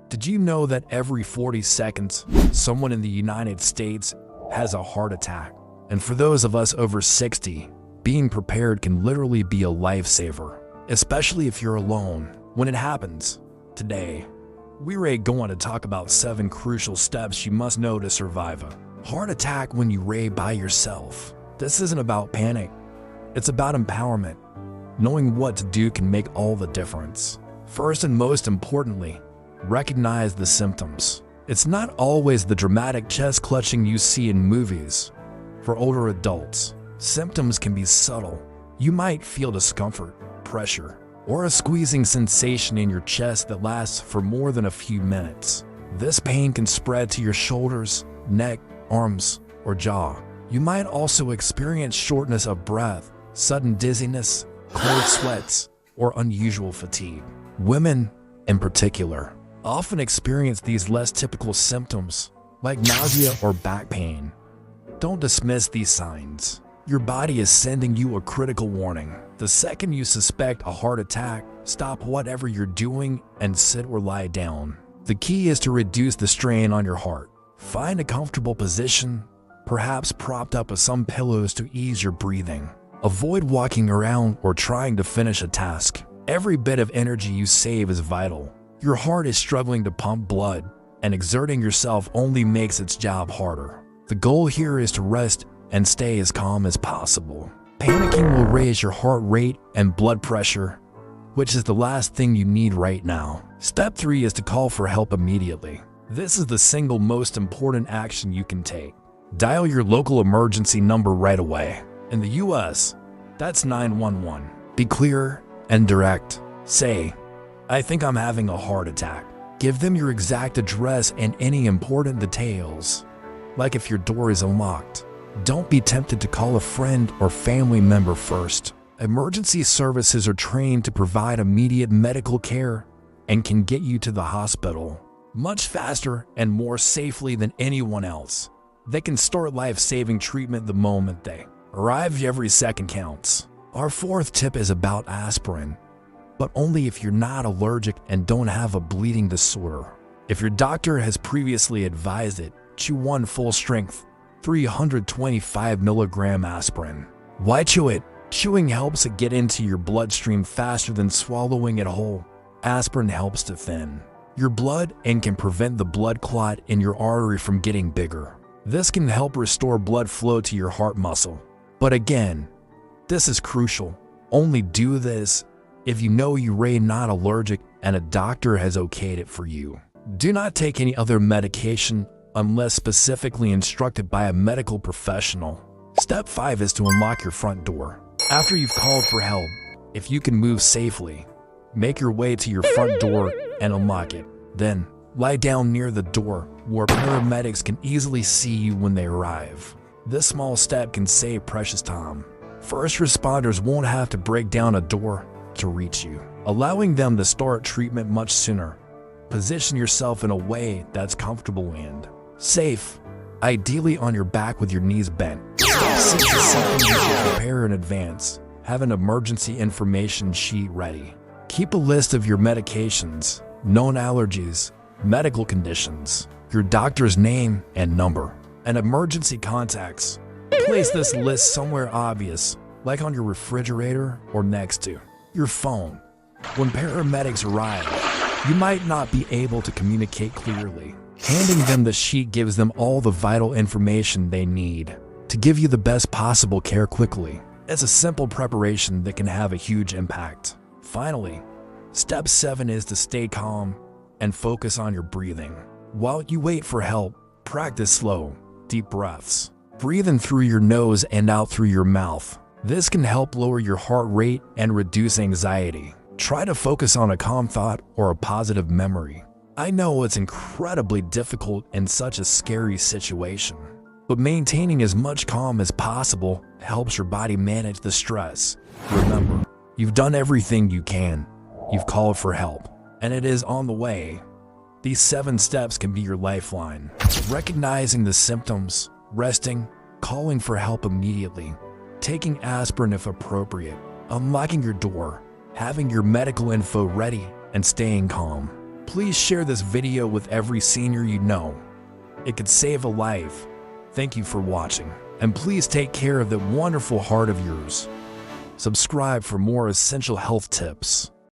Did you know that every 40 seconds, someone in the United States has a heart attack? And for those of us over 60, being prepared can literally be a lifesaver, especially if you're alone when it happens. Today, we're going to talk about 7 crucial steps you must know to survive a heart attack when you're by yourself. This isn't about panic, it's about empowerment. Knowing what to do can make all the difference. First and most importantly, recognize the symptoms. It's not always the dramatic chest clutching you see in movies. For older adults, symptoms can be subtle. You might feel discomfort, pressure, or a squeezing sensation in your chest that lasts for more than a few minutes. This pain can spread to your shoulders, neck, arms, or jaw. You might also experience shortness of breath, sudden dizziness, cold sweats, or unusual fatigue. Women, in particular, often experience these less typical symptoms, like nausea or back pain. Don't dismiss these signs. Your body is sending you a critical warning. The second you suspect a heart attack, stop whatever you're doing and sit or lie down. The key is to reduce the strain on your heart. Find a comfortable position, perhaps propped up with some pillows to ease your breathing. Avoid walking around or trying to finish a task. Every bit of energy you save is vital. Your heart is struggling to pump blood, and exerting yourself only makes its job harder. The goal here is to rest and stay as calm as possible. Panicking will raise your heart rate and blood pressure, which is the last thing you need right now. Step 3 is to call for help immediately. This is the single most important action you can take. Dial your local emergency number right away. In the US, that's 911. Be clear and direct. Say, "I think I'm having a heart attack." Give them your exact address and any important details, like if your door is unlocked. Don't be tempted to call a friend or family member first. Emergency services are trained to provide immediate medical care and can get you to the hospital much faster and more safely than anyone else. They can start life-saving treatment the moment they arrive. Every second counts. Our 4th tip is about aspirin, but only if you're not allergic and don't have a bleeding disorder. If your doctor has previously advised it, chew 1 full-strength, 325 milligram aspirin. Why chew it? Chewing helps it get into your bloodstream faster than swallowing it whole. Aspirin helps to thin your blood and can prevent the blood clot in your artery from getting bigger. This can help restore blood flow to your heart muscle. But again, this is crucial. Only do this if you know you're not allergic and a doctor has okayed it for you. Do not take any other medication unless specifically instructed by a medical professional. Step 5 is to unlock your front door. After you've called for help, if you can move safely, make your way to your front door and unlock it. Then, lie down near the door where paramedics can easily see you when they arrive. This small step can save precious time. First responders won't have to break down a door to reach you, allowing them to start treatment much sooner. Position yourself in a way that's comfortable and safe, ideally on your back with your knees bent. Step 6 is something you should prepare in advance. Have an emergency information sheet ready. Keep a list of your medications, known allergies, medical conditions, your doctor's name and number, and emergency contacts. Place this list somewhere obvious, like on your refrigerator or next to your phone. When paramedics arrive, you might not be able to communicate clearly. Handing them the sheet gives them all the vital information they need to give you the best possible care quickly. It's a simple preparation that can have a huge impact. Finally, step 7 is to stay calm and focus on your breathing. While you wait for help, practice slow, deep breaths. Breathe in through your nose and out through your mouth. This can help lower your heart rate and reduce anxiety. Try to focus on a calm thought or a positive memory. I know it's incredibly difficult in such a scary situation, but maintaining as much calm as possible helps your body manage the stress. Remember, you've done everything you can. You've called for help, and it is on the way. These 7 steps can be your lifeline. Recognizing the symptoms, resting, calling for help immediately, taking aspirin if appropriate, unlocking your door, having your medical info ready, and staying calm. Please share this video with every senior you know. It could save a life. Thank you for watching, and please take care of that wonderful heart of yours. Subscribe for more essential health tips.